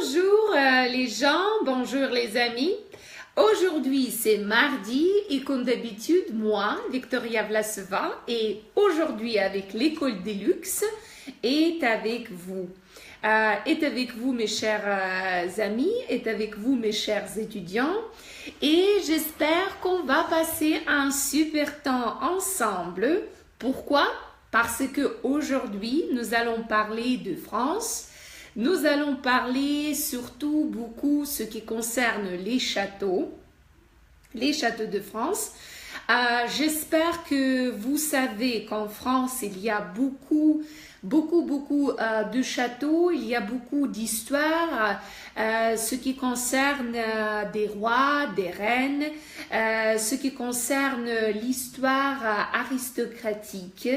Bonjour les gens, bonjour les amis. Aujourd'hui c'est mardi et comme d'habitude, moi, Victoria Vlasova, et aujourd'hui avec l'école des luxe est avec vous. Est avec vous mes chers amis, est avec vous mes chers étudiants et j'espère qu'on va passer un super temps ensemble. Pourquoi? Parce que aujourd'hui nous allons parler de France. Nous allons parler surtout beaucoup ce qui concerne les châteaux de France. J'espère que vous savez qu'en France, il y a beaucoup de châteaux, il y a beaucoup d'histoires, ce qui concerne des rois, des reines, ce qui concerne l'histoire aristocratique,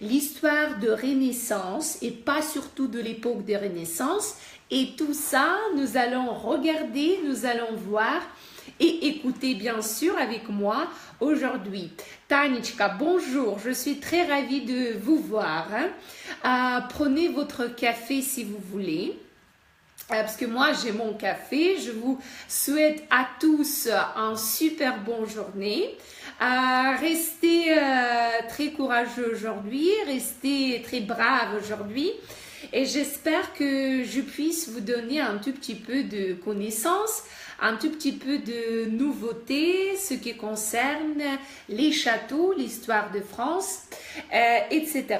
l'histoire de Renaissance et pas surtout de l'époque de Renaissance. Et tout ça, nous allons regarder, nous allons voir et écoutez bien sûr avec moi aujourd'hui. Tanichka, bonjour, je suis très ravie de vous voir. Prenez votre café si vous voulez. Parce que moi j'ai mon café, je vous souhaite à tous une super bonne journée. Restez très courageux aujourd'hui, restez très braves aujourd'hui. Et j'espère que je puisse vous donner un tout petit peu de connaissances, un tout petit peu de nouveautés, ce qui concerne les châteaux, l'histoire de France, etc.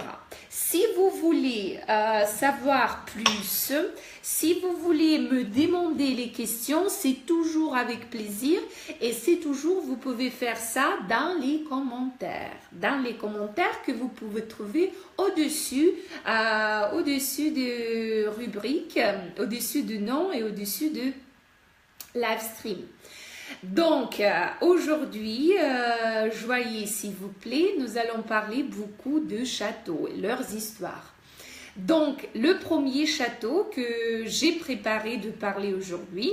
Si vous voulez savoir plus, si vous voulez me demander les questions, c'est toujours avec plaisir et c'est toujours, vous pouvez faire ça dans les commentaires. Dans les commentaires que vous pouvez trouver au-dessus de rubrique, au-dessus du nom et au-dessus de live stream. Donc, aujourd'hui, joyeux s'il vous plaît, nous allons parler beaucoup de châteaux et leurs histoires. Donc, le premier château que j'ai préparé de parler aujourd'hui,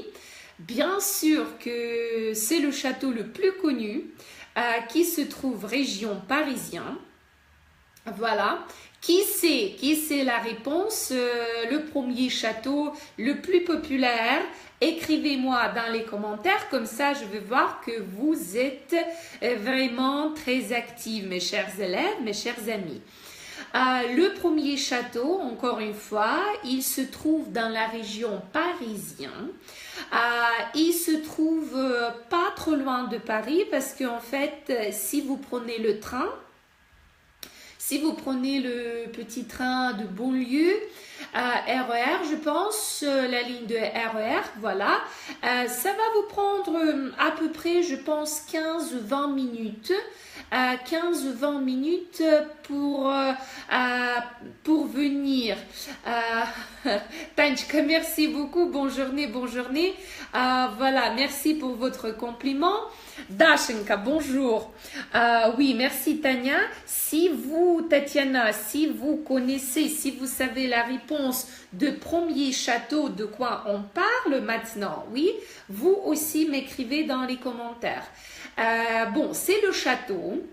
bien sûr que c'est le château le plus connu qui se trouve région parisienne. Voilà. Qui sait la réponse? Le premier château le plus populaire? Écrivez-moi dans les commentaires, comme ça je vais voir que vous êtes vraiment très actifs, mes chers élèves, mes chers amis. Le premier château, encore une fois, il se trouve dans la région parisienne. Il se trouve pas trop loin de Paris parce qu'en fait, si vous prenez le train, si vous prenez le petit train de banlieue, RER, je pense, la ligne de RER, voilà, ça va vous prendre à peu près, je pense, 15-20 minutes. 15-20 minutes pour venir. Tanchka, merci beaucoup, bonne journée, bonne journée. Voilà, merci pour votre compliment. Dashenka, bonjour. Oui, merci Tania. Si vous, Tatiana, si vous connaissez, si vous savez la réponse de premier château, de quoi on parle maintenant, oui, vous aussi m'écrivez dans les commentaires. Bon, c'est le château.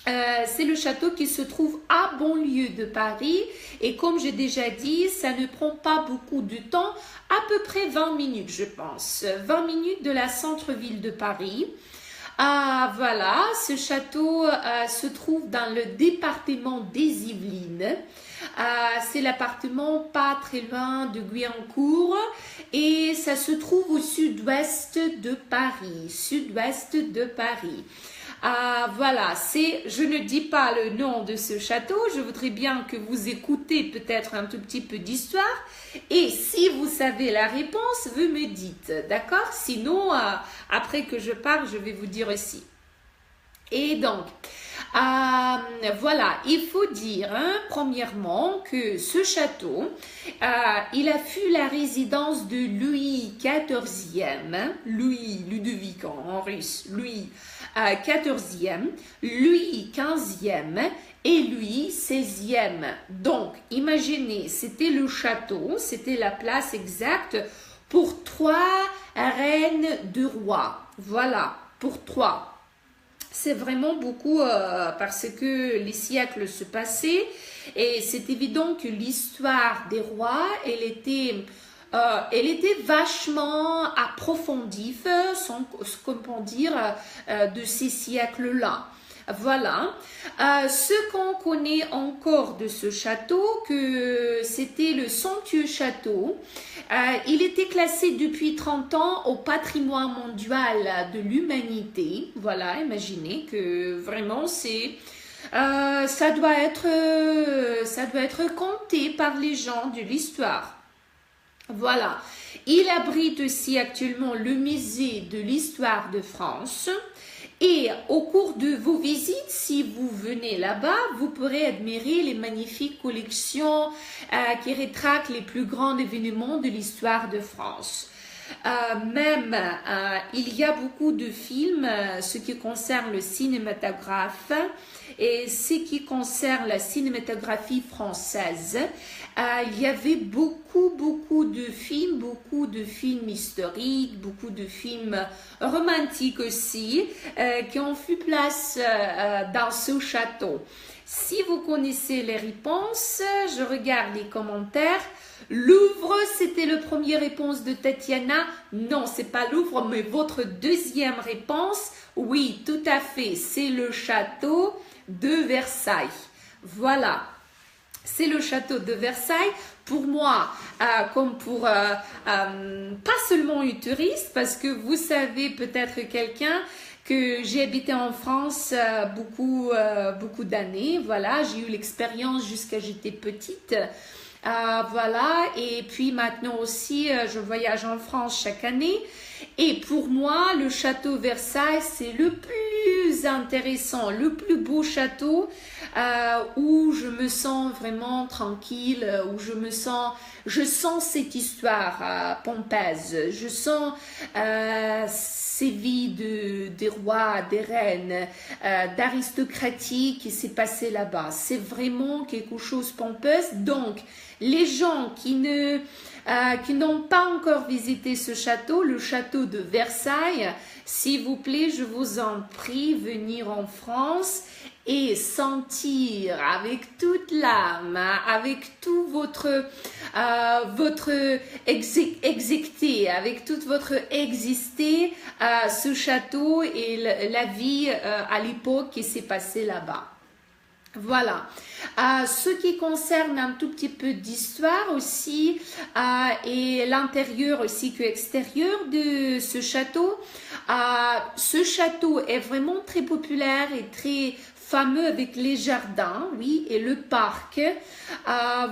C'est le château qui se trouve à banlieue de Paris et comme j'ai déjà dit, ça ne prend pas beaucoup de temps, à peu près 20 minutes je pense, 20 minutes de la centre-ville de Paris. Voilà, ce château se trouve dans le département des Yvelines. C'est l'appartement pas très loin de Guyancourt et ça se trouve au sud-ouest de Paris, sud-ouest de Paris. Voilà, je ne dis pas le nom de ce château, je voudrais bien que vous écoutez peut-être un tout petit peu d'histoire et si vous savez la réponse, vous me dites, d'accord? Sinon, après que je parle, je vais vous dire aussi. Et donc, voilà, il faut dire premièrement que ce château, il a fut la résidence de Louis XIVe, Louis Ludovic en russe, Louis XIVe, Louis XVe et Louis XVIe. Donc, imaginez, c'était le château, c'était la place exacte pour 3 reines de rois. Voilà, pour 3. C'est vraiment beaucoup parce que les siècles se passaient et c'est évident que l'histoire des rois, elle était elle était vachement approfondie, comment dire, de ces siècles-là. Voilà. Ce qu'on connaît encore de ce château, que c'était le somptueux château. Il était classé depuis 30 ans au patrimoine mondial de l'humanité. Voilà, imaginez que vraiment ça doit être compté par les gens de l'histoire. Voilà. Il abrite aussi actuellement le musée de l'histoire de France. Et au cours de vos visites, si vous venez là-bas, vous pourrez admirer les magnifiques collections qui retraquent les plus grands événements de l'histoire de France. Il y a beaucoup de films, ce qui concerne le cinématographe et ce qui concerne la cinématographie française. Il y avait beaucoup de films historiques, beaucoup de films romantiques aussi, qui ont fait place dans ce château. Si vous connaissez les réponses, je regarde les commentaires. Louvre, c'était la première réponse de Tatiana. Non, c'est pas Louvre, mais votre deuxième réponse, oui, tout à fait, c'est le château de Versailles. Voilà, c'est le château de Versailles. Pour moi, comme pour pas seulement une touriste, parce que vous savez peut-être quelqu'un que j'ai habité en France beaucoup d'années. Voilà, j'ai eu l'expérience jusqu'à j'étais petite. Voilà, et puis maintenant aussi, je voyage en France chaque année. Et pour moi, le château Versailles, c'est le plus intéressant, le plus beau château où je me sens vraiment tranquille, où je sens cette histoire pompéuse, je sens ces vies des rois, des reines, d'aristocratie qui s'est passé là-bas. C'est vraiment quelque chose de pompeuse. Donc, les gens qui n'ont pas encore visité ce château, le château de Versailles, s'il vous plaît, je vous en prie, venir en France et sentir avec toute l'âme, avec tout votre exécuté, avec toute votre existé, ce château et la vie à l'époque qui s'est passée là-bas. Voilà. Ce qui concerne un tout petit peu d'histoire aussi et l'intérieur aussi que l'extérieur de ce château. Ce château est vraiment très populaire et très fameux avec les jardins, oui, et le parc.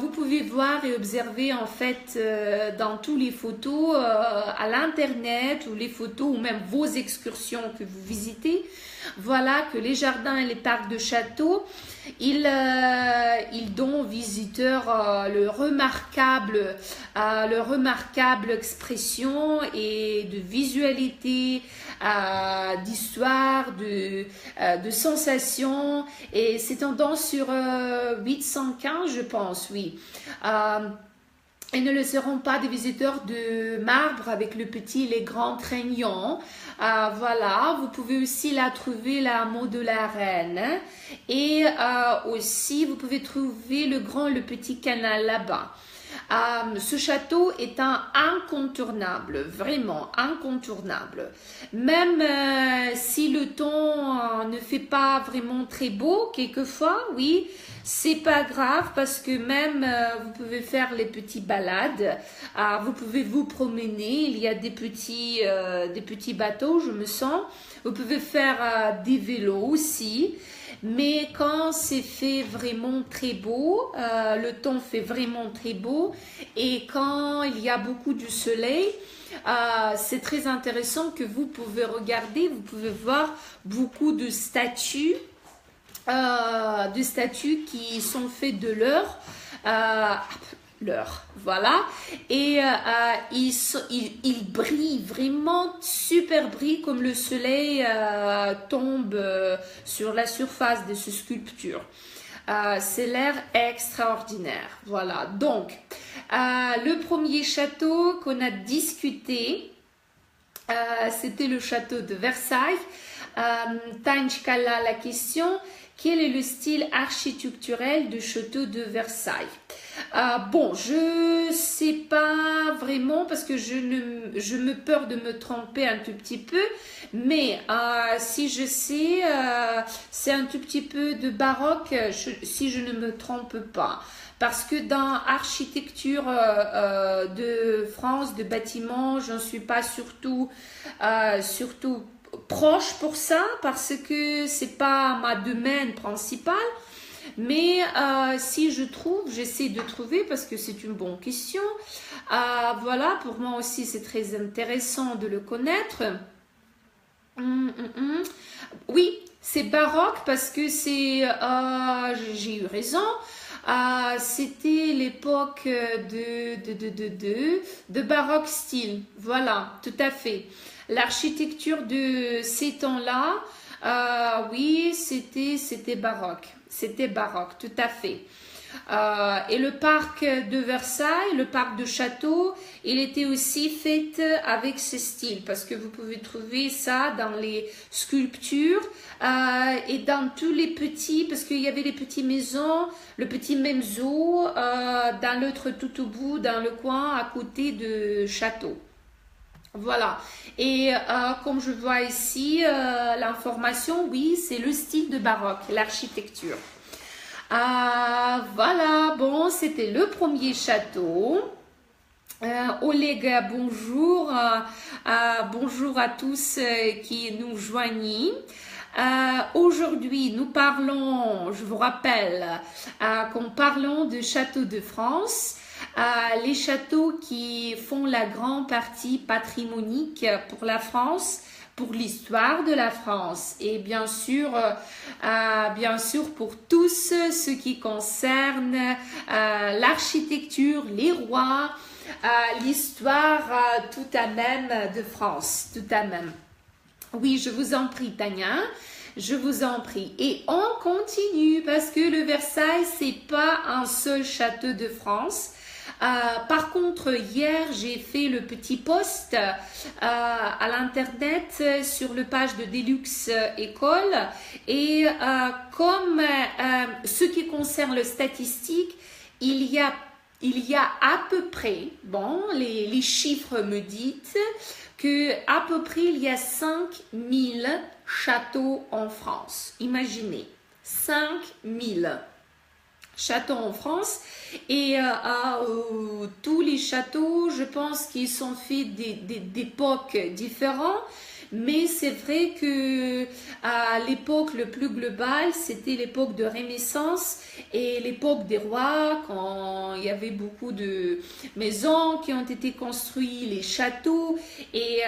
Vous pouvez voir et observer en fait dans toutes les photos à l'internet ou les photos ou même vos excursions que vous visitez. Voilà que les jardins et les parcs de château, ils donnent aux visiteurs le remarquable expression et de visualité, d'histoire, de sensations. Et c'est tendance sur 815, je pense, oui. Et ne laisseront pas des visiteurs de marbre avec le petit et les grands traînants. Voilà, vous pouvez aussi la trouver la mot de la reine. Et aussi, vous pouvez trouver le petit canal là-bas. Ce château est un incontournable, vraiment incontournable. Même si le temps ne fait pas vraiment très beau, quelquefois, oui, c'est pas grave parce que même vous pouvez faire les petites balades, vous pouvez vous promener, il y a des petits bateaux, je me sens. Vous pouvez faire des vélos aussi. Mais quand c'est fait vraiment très beau, le temps fait vraiment très beau et quand il y a beaucoup de soleil, c'est très intéressant que vous pouvez regarder, vous pouvez voir beaucoup de statues qui sont faites de l'or. Voilà, et il brille vraiment super brille comme le soleil tombe sur la surface de ces sculptures. C'est l'air extraordinaire. Voilà, donc le premier château qu'on a discuté, c'était le château de Versailles. Tanchkala, la question: quel est le style architectural du château de Versailles? Bon, je sais pas vraiment parce que je me peur de me tromper un tout petit peu, mais si je sais, c'est un tout petit peu de baroque si je ne me trompe pas. Parce que dans architecture de France, de bâtiments, je ne suis pas surtout proche pour ça parce que c'est pas ma domaine principal. Mais si je trouve, j'essaie de trouver parce que c'est une bonne question. Voilà, pour moi aussi c'est très intéressant de le connaître. Oui, c'est baroque parce que j'ai eu raison. C'était l'époque de baroque style. Voilà, tout à fait. L'architecture de ces temps-là, oui, c'était baroque. C'était baroque, tout à fait. Et le parc de Versailles, le parc de Château, il était aussi fait avec ce style parce que vous pouvez trouver ça dans les sculptures et dans tous les petits, parce qu'il y avait les petites maisons, le petit Memzo dans l'autre tout au bout, dans le coin à côté de Château. Voilà, et comme je vois ici, l'information, oui, c'est le style de baroque, l'architecture. Voilà, bon, c'était le premier château. Oleg, bonjour. Bonjour à tous qui nous joignent. Aujourd'hui, nous parlons, je vous rappelle, qu'on parlons de châteaux de France. Les châteaux qui font la grande partie patrimonique pour la France, pour l'histoire de la France et bien sûr pour tous ce qui concerne l'architecture, les rois, l'histoire tout à même de France, tout à même. Oui, je vous en prie, Tania. Je vous en prie. Et on continue parce que le Versailles, c'est pas un seul château de France. Par contre, hier, j'ai fait le petit post à l'internet sur le page de Deluxe École et comme ce qui concerne le statistique, il y a à peu près, bon, les chiffres me disent que à peu près il y a 5000 châteaux en France. Imaginez, 5000 châteaux en France et tous les châteaux, je pense qu'ils sont faits d'époques différentes, mais c'est vrai que à l'époque le plus globale, c'était l'époque de Renaissance et l'époque des rois, quand il y avait beaucoup de maisons qui ont été construites, les châteaux et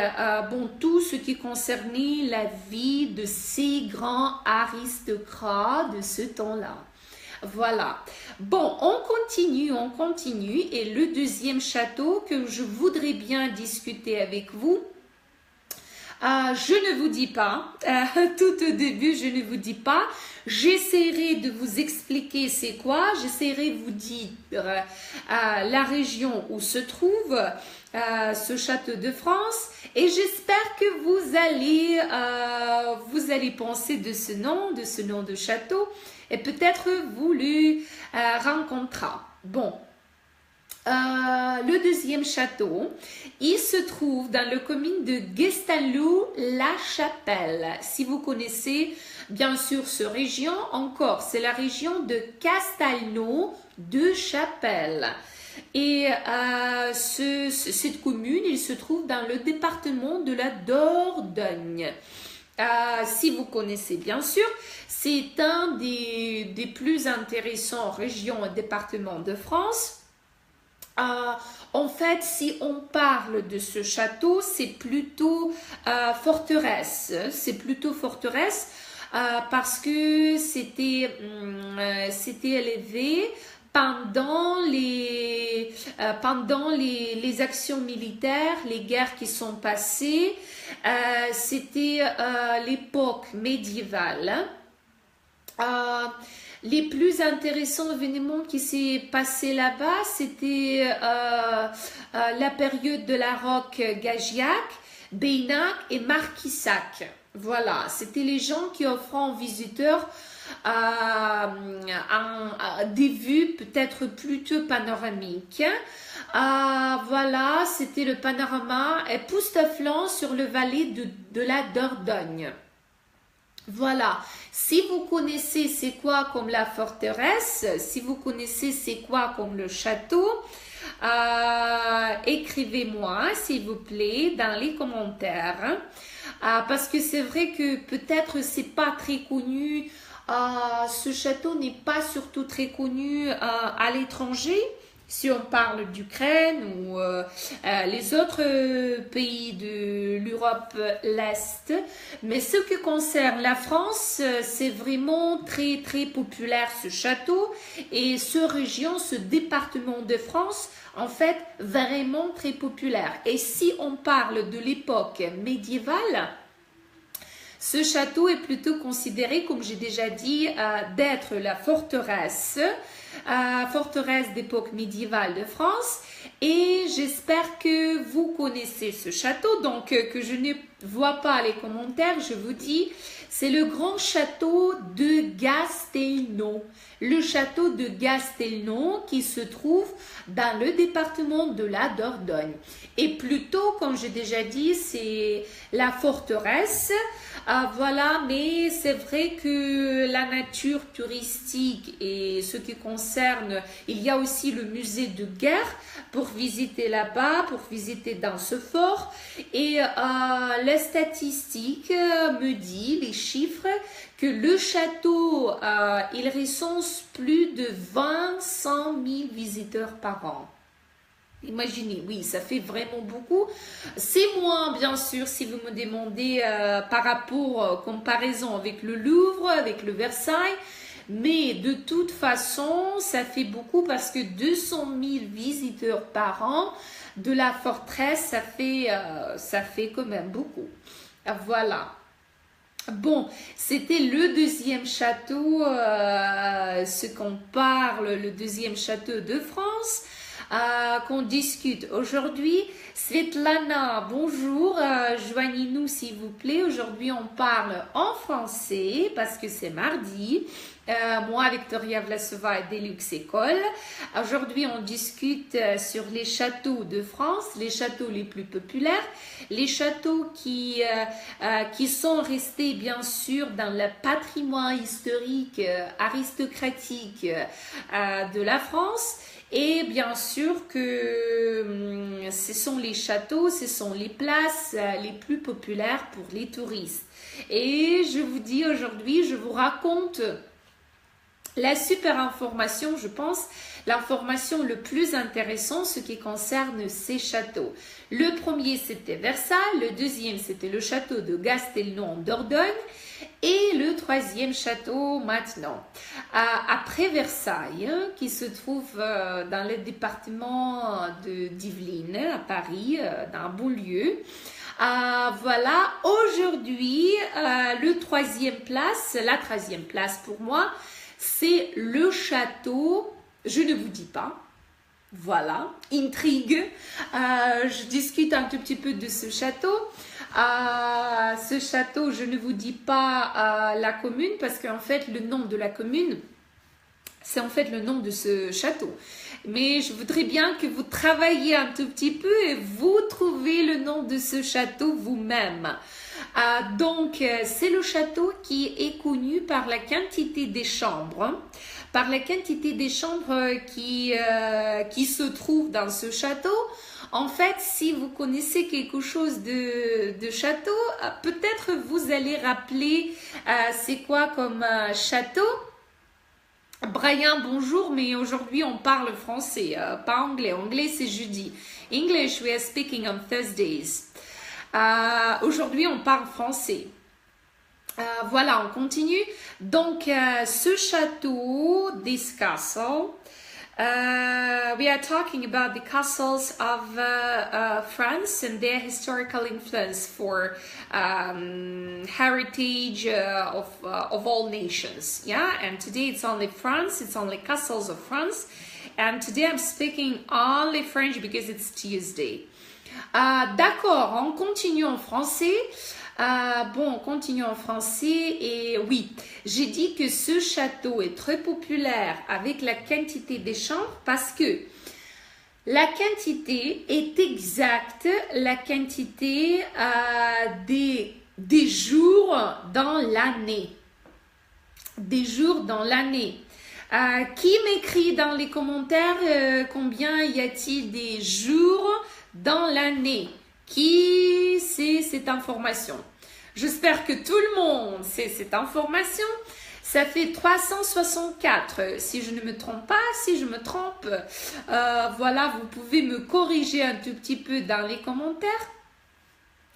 bon, tout ce qui concernait la vie de ces grands aristocrates de ce temps-là. Voilà. Bon, on continue. Et le deuxième château que je voudrais bien discuter avec vous, je ne vous dis pas, tout au début, je ne vous dis pas. J'essaierai de vous expliquer c'est quoi. J'essaierai de vous dire la région où se trouve ce château de France. Et j'espère que vous allez penser de ce nom de château. Et peut-être vous le rencontrez. Bon, le deuxième château, il se trouve dans la commune de Gestalou-la-Chapelle. Si vous connaissez bien sûr cette région, encore, c'est la région de Castelnau-de-Chapelle. Et cette commune, il se trouve dans le département de la Dordogne. Si vous connaissez bien sûr, c'est un des plus intéressants régions et départements de France. En fait, si on parle de ce château, c'est plutôt forteresse. C'est plutôt forteresse parce que c'était élevé pendant les actions militaires, les guerres qui sont passées. C'était l'époque médiévale. Les plus intéressants événements qui s'est passé là-bas, c'était la période de la Roque-Gagiac, Beynac et Marquissac. Voilà, c'était les gens qui offraient aux visiteurs des vues peut-être plutôt panoramiques. Voilà, c'était le panorama époustouflant sur le vallée de la Dordogne. Voilà, si vous connaissez c'est quoi comme la forteresse, si vous connaissez c'est quoi comme le château, écrivez-moi s'il vous plaît dans les commentaires. Parce que c'est vrai que peut-être c'est pas très connu, ce château n'est pas surtout très connu à l'étranger. Si on parle d'Ukraine ou les autres pays de l'Europe l'Est. Mais ce qui concerne la France, c'est vraiment très très populaire ce château et ce région, ce département de France, en fait, vraiment très populaire. Et si on parle de l'époque médiévale, ce château est plutôt considéré, comme j'ai déjà dit, d'être la forteresse d'époque médiévale de France. Et j'espère que vous connaissez ce château. Donc, que je ne vois pas les commentaires, je vous dis, c'est le grand château de Gastelnau. Le château de Gastelnau qui se trouve dans le département de la Dordogne. Et plutôt, comme j'ai déjà dit, c'est la forteresse. Voilà, mais c'est vrai que la nature touristique et ce qui concerne, il y a aussi le musée de guerre pour visiter là-bas, pour visiter dans ce fort. Et les statistiques me disent, les chiffres, que le château, il recense plus de 100 000 visiteurs par an. Imaginez, oui, ça fait vraiment beaucoup. C'est moins, bien sûr, si vous me demandez par rapport, comparaison avec le Louvre, avec le Versailles. Mais de toute façon, ça fait beaucoup parce que 200 000 visiteurs par an de la forteresse, ça fait quand même beaucoup. Voilà. Bon, c'était le deuxième château, ce qu'on parle, le deuxième château de France. Qu'on discute aujourd'hui. Svetlana, bonjour, joignez-nous s'il vous plaît. Aujourd'hui, on parle en français parce que c'est mardi. Moi, Victoria Vlasova et Deluxe École. Aujourd'hui, on discute sur les châteaux de France, les châteaux les plus populaires, les châteaux qui sont restés bien sûr dans le patrimoine historique aristocratique de la France. Et bien sûr que ce sont les châteaux, ce sont les places les plus populaires pour les touristes. Et je vous dis aujourd'hui, je vous raconte la super information, je pense, l'information le plus intéressante, ce qui concerne ces châteaux. Le premier, c'était Versailles. Le deuxième, c'était le château de Gastelnau en Dordogne. Et le troisième château maintenant, après Versailles, qui se trouve dans le département d'Yvelines, à Paris, dans un beau lieu. Voilà, aujourd'hui, la troisième place pour moi, c'est le château, je ne vous dis pas. Voilà, intrigue. Je discute un tout petit peu de ce château. Ce château, je ne vous dis pas la commune parce qu'en fait, le nom de la commune, c'est en fait le nom de ce château. Mais je voudrais bien que vous travailliez un tout petit peu et vous trouvez le nom de ce château vous-même. Donc, c'est le château qui est connu par la quantité des chambres. Par la quantité des chambres qui se trouvent dans ce château. En fait, si vous connaissez quelque chose de château, peut-être vous allez rappeler c'est quoi comme château. Brian, bonjour, mais aujourd'hui on parle français, pas anglais. Anglais, c'est jeudi. English, we are speaking on Thursdays. Aujourd'hui, on parle français. Voilà, on continue. Donc, ce château, this castle, we are talking about the castles of France and their historical influence for heritage of all nations. Yeah, and today it's only France, it's only castles of France. And today I'm speaking only French because it's Tuesday. D'accord, on continue en français. Bon, on continue en français et oui, j'ai dit que ce château est très populaire avec la quantité des chambres parce que La quantité est exacte, la quantité des jours dans l'année. Des jours dans l'année. Qui m'écrit dans les commentaires combien y a-t-il des jours dans l'année? Qui sait cette information? J'espère que tout le monde sait cette information. Ça fait 364, si je ne me trompe pas. Si je me trompe, voilà, vous pouvez me corriger un tout petit peu dans les commentaires.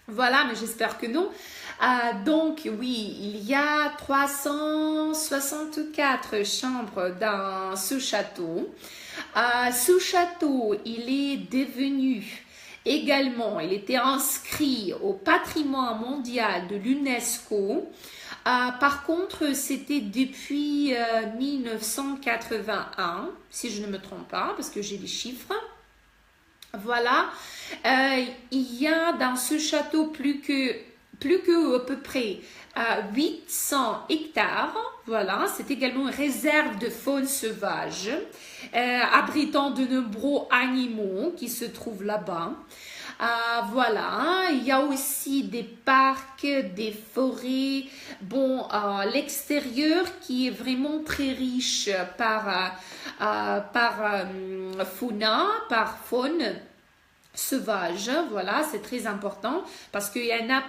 Voilà, mais j'espère que non. Donc, oui, il y a 364 chambres dans ce château. Ce château, il est devenu également, il était inscrit au patrimoine mondial de l'UNESCO. Par contre, c'était depuis 1981, si je ne me trompe pas, parce que j'ai les chiffres. Voilà, il y a dans ce château plus que à peu près 800 hectares. Voilà, c'est également une réserve de faune sauvage, abritant de nombreux animaux qui se trouvent là-bas. Voilà, il y a aussi des parcs, des forêts, bon, l'extérieur qui est vraiment très riche par faune sauvage. Voilà, c'est très important parce qu'il n'y a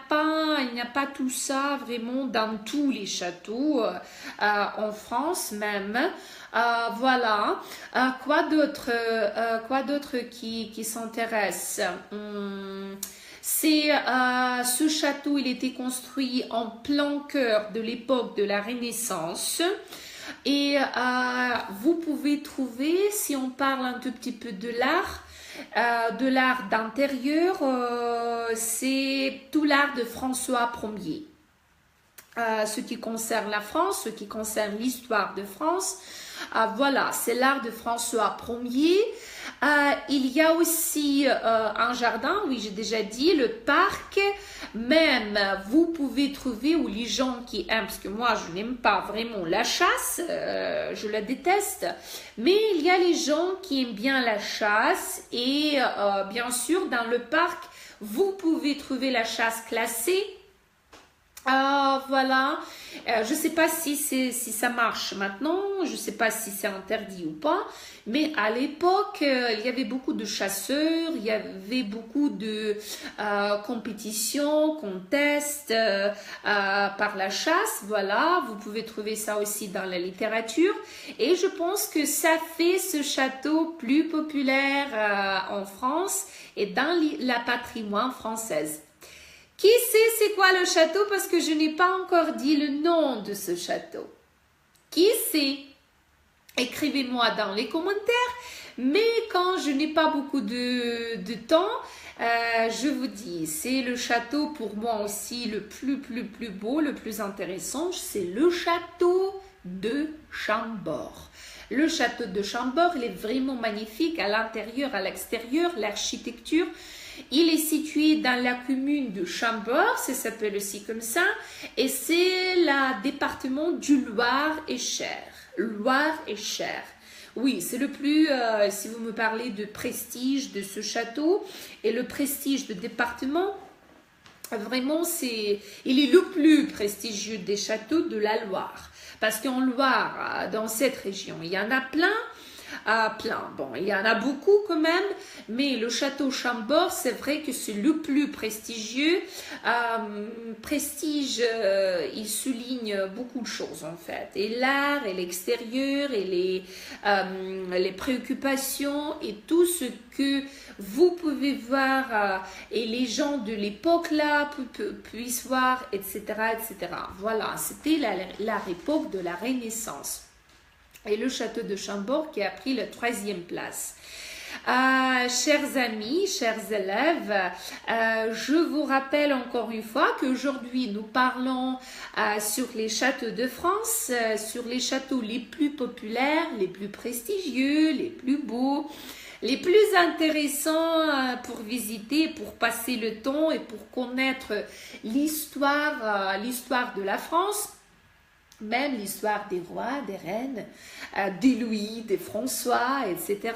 pas tout ça vraiment dans tous les châteaux en France même. Voilà. Quoi d'autre qui s'intéresse? C'est ce château, il était construit en plein cœur de l'époque de la Renaissance. Et vous pouvez trouver, si on parle un tout petit peu de l'art d'intérieur, c'est tout l'art de François Ier. Ce qui concerne la France, ce qui concerne l'histoire de France, voilà, c'est l'art de François Ier. Il y a aussi un jardin, oui, j'ai déjà dit, le parc. Même, vous pouvez trouver, ou les gens qui aiment, parce que moi, je n'aime pas vraiment la chasse, je la déteste, mais il y a les gens qui aiment bien la chasse et bien sûr, dans le parc, vous pouvez trouver la chasse classée. Voilà, je ne sais pas si ça marche maintenant, je ne sais pas si c'est interdit ou pas, mais à l'époque, il y avait beaucoup de chasseurs, il y avait beaucoup de compétitions, contests par la chasse, voilà, vous pouvez trouver ça aussi dans la littérature, et je pense que ça fait ce château plus populaire en France et dans la patrimoine française. Qui sait c'est quoi le château parce que je n'ai pas encore dit le nom de ce château? Qui sait? Écrivez-moi dans les commentaires. Mais quand je n'ai pas beaucoup de temps, je vous dis, c'est le château pour moi aussi le plus beau, le plus intéressant. C'est le château de Chambord. Le château de Chambord, il est vraiment magnifique à l'intérieur, à l'extérieur, l'architecture. Il est situé dans la commune de Chambord, ça s'appelle aussi comme ça, et c'est le département du Loir-et-Cher. Loir-et-Cher. Oui, c'est le plus, si vous me parlez de prestige de ce château, et le prestige de département, vraiment, il est le plus prestigieux des châteaux de la Loire. Parce qu'en Loire, dans cette région, il y en a plein. Bon, il y en a beaucoup quand même, mais le château Chambord, c'est vrai que c'est le plus prestigieux. Prestige, il souligne beaucoup de choses en fait, et l'art, et l'extérieur, et les préoccupations, et tout ce que vous pouvez voir, et les gens de l'époque là puissent voir, etc., etc. Voilà, c'était l'époque de la Renaissance. Et le château de Chambord qui a pris la 3e place. Chers amis, chers élèves, je vous rappelle encore une fois qu'aujourd'hui nous parlons sur les châteaux de France, sur les châteaux les plus populaires, les plus prestigieux, les plus beaux, les plus intéressants pour visiter, pour passer le temps et pour connaître l'histoire de la France. même l'histoire des rois, des reines, des Louis, des François, etc.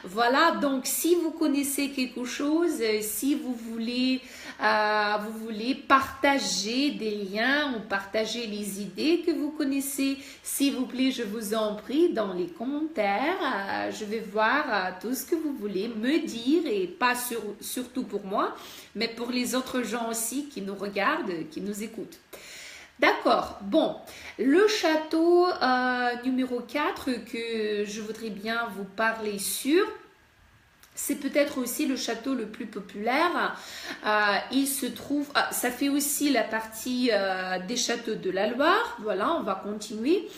Voilà, donc si vous connaissez quelque chose, si vous voulez partager des liens ou partager les idées que vous connaissez, s'il vous plaît, je vous en prie, dans les commentaires, je vais voir tout ce que vous voulez me dire, et pas surtout pour moi, mais pour les autres gens aussi qui nous regardent, qui nous écoutent. D'accord, bon, le château numéro 4 que je voudrais bien vous parler sur, c'est peut-être aussi le château le plus populaire. Il se trouve, ça fait aussi la partie des châteaux de la Loire. Voilà, on va continuer.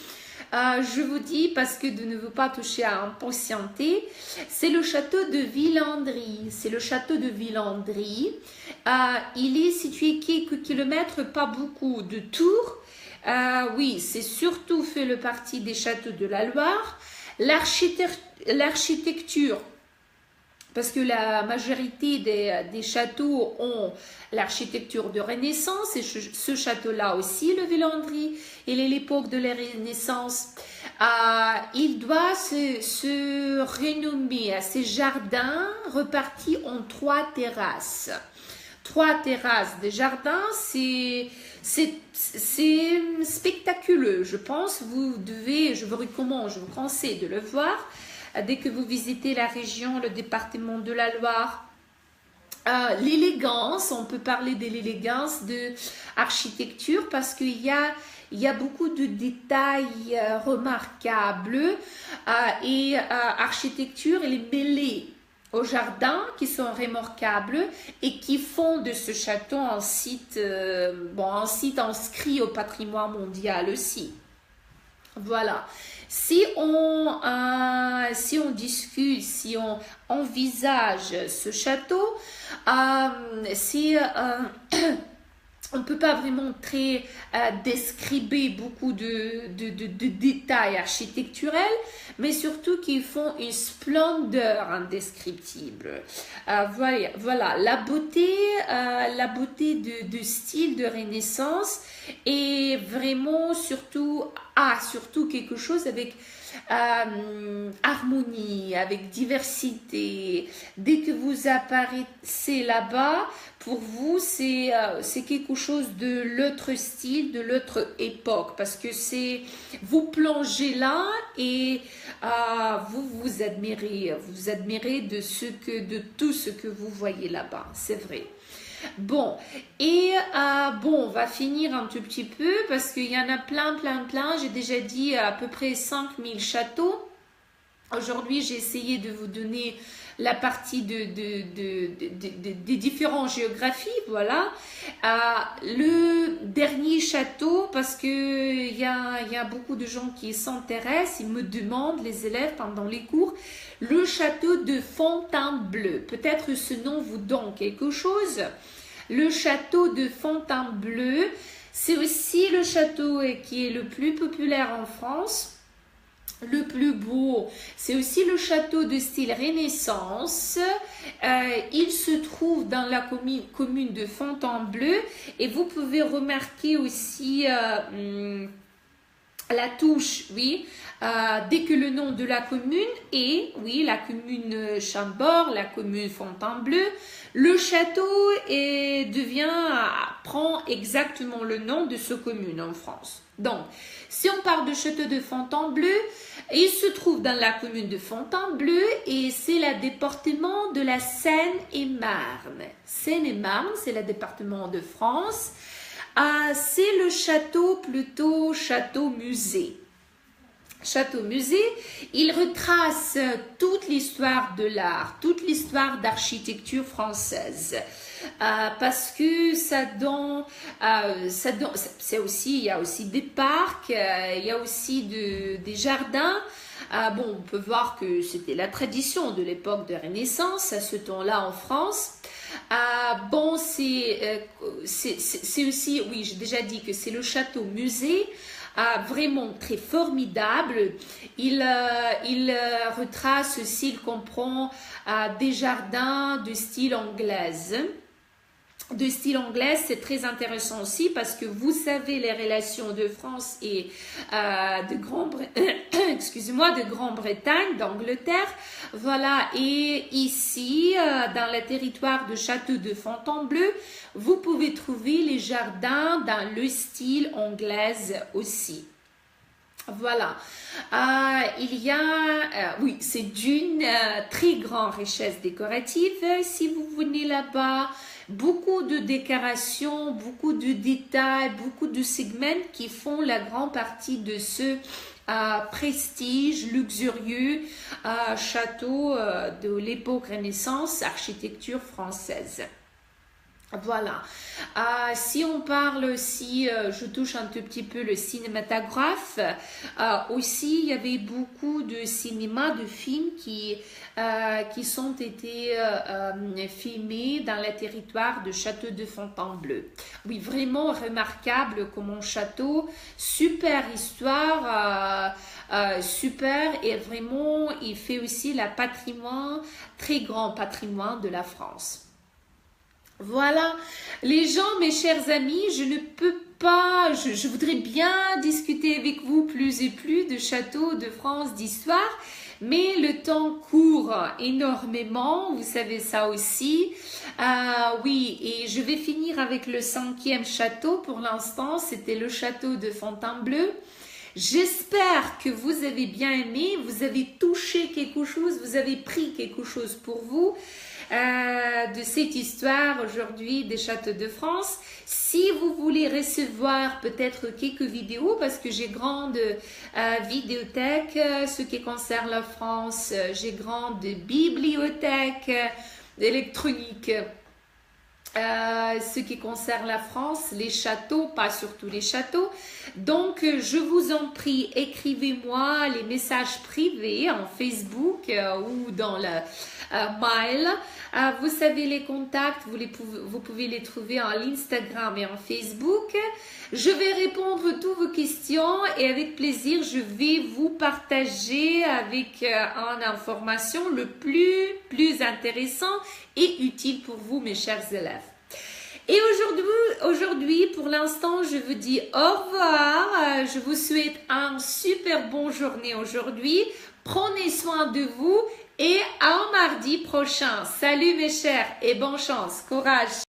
Je vous dis, parce que de ne veux pas toucher à impatienter, c'est le château de Villandry. C'est le château de Villandry. Il est situé quelques kilomètres, pas beaucoup, de Tours. Oui, c'est surtout fait le partie des châteaux de la Loire. L'architecture, parce que la majorité des châteaux ont l'architecture de Renaissance, et ce château-là aussi, le Villandry, il est l'époque de la Renaissance. Il doit se renommer à ses jardins repartis en 3 terrasses. 3 terrasses de jardins, c'est spectaculaire, je pense. Je vous recommande, je vous conseille de le voir. Dès que vous visitez la région, le département de la Loire, l'élégance, on peut parler de l'élégance de l'architecture, parce qu'il y a beaucoup de détails remarquables, et architecture, elle est mêlée aux jardins qui sont remarquables et qui font de ce château un site inscrit au patrimoine mondial aussi. Voilà. Si on discute, si on envisage ce château, on ne peut pas vraiment describer beaucoup de détails architecturels, mais surtout qu'ils font une splendeur indescriptible. Voilà, la beauté de style de Renaissance est vraiment surtout quelque chose avec harmonie, avec diversité. Dès que vous apparaissez là-bas, pour vous, c'est quelque chose de l'autre style, de l'autre époque, parce que vous plongez là et vous admirez de tout ce que vous voyez là-bas, c'est vrai. Bon, et on va finir un tout petit peu, parce qu'il y en a plein. J'ai déjà dit à peu près 5000 châteaux. Aujourd'hui, j'ai essayé de vous donner la partie des différentes géographies, voilà. Le dernier château, parce que il y a beaucoup de gens qui s'intéressent, ils me demandent, les élèves, pendant les cours, le château de Fontainebleau. Peut-être ce nom vous donne quelque chose. Le château de Fontainebleau, c'est aussi le château qui est le plus populaire en France. Le plus beau, c'est aussi le château de style Renaissance. Il se trouve dans la commune de Fontainebleau, et vous pouvez remarquer aussi la touche, oui, dès que le nom de la commune est, oui, la commune Chambord, la commune Fontainebleau, le château prend exactement le nom de cette commune en France. Donc, si on parle de château de Fontainebleau, il se trouve dans la commune de Fontainebleau, et c'est le département de la Seine-et-Marne. Seine-et-Marne, c'est le département de France. C'est le château, plutôt château-musée. Château-musée, il retrace toute l'histoire de l'art, toute l'histoire d'architecture française. Parce que il y a aussi des parcs, il y a aussi des jardins. On peut voir que c'était la tradition de l'époque de Renaissance à ce temps-là en France. C'est aussi, oui, j'ai déjà dit que c'est le château-musée. Vraiment très formidable. Il retrace aussi, il comprend des jardins de style anglaise. de style anglais, c'est très intéressant aussi parce que vous savez les relations de France et excusez-moi, de Grande-Bretagne, d'Angleterre. Voilà, et ici, dans le territoire de Château de Fontainebleau, vous pouvez trouver les jardins dans le style anglaise aussi. Voilà, il y a, oui, c'est d'une très grande richesse décorative. Si vous venez là-bas, beaucoup de décorations, beaucoup de détails, beaucoup de segments qui font la grande partie de ce prestige luxurieux château de l'époque Renaissance, architecture française. Voilà. Si on parle aussi, je touche un tout petit peu le cinématographe. Aussi, il y avait beaucoup de cinéma, de films qui sont été filmés dans le territoire de Château de Fontainebleau. Oui, vraiment remarquable comme un château, super histoire, super, et vraiment, il fait aussi le patrimoine, très grand patrimoine de la France. Voilà, les gens, mes chers amis, je ne peux pas, je voudrais bien discuter avec vous plus et plus de châteaux de France, d'histoire, mais le temps court énormément, vous savez ça aussi. Oui, et je vais finir avec le 5e château pour l'instant, c'était le château de Fontainebleau. J'espère que vous avez bien aimé, vous avez touché quelque chose, vous avez pris quelque chose pour vous. De cette histoire aujourd'hui des châteaux de France. Si vous voulez recevoir peut-être quelques vidéos, parce que j'ai grande vidéothèque, ce qui concerne la France, j'ai grande bibliothèque électronique. Ce qui concerne la France, les châteaux, pas surtout les châteaux. Donc, je vous en prie, écrivez-moi les messages privés en Facebook ou dans le mail. Vous savez les contacts, vous pouvez les trouver en Instagram et en Facebook. Je vais répondre à toutes vos questions et avec plaisir, je vais vous partager avec en information le plus intéressant et utile pour vous, mes chers élèves. Et aujourd'hui, pour l'instant, je vous dis au revoir. Je vous souhaite une super bonne journée aujourd'hui. Prenez soin de vous et à mardi prochain. Salut mes chers et bonne chance, courage.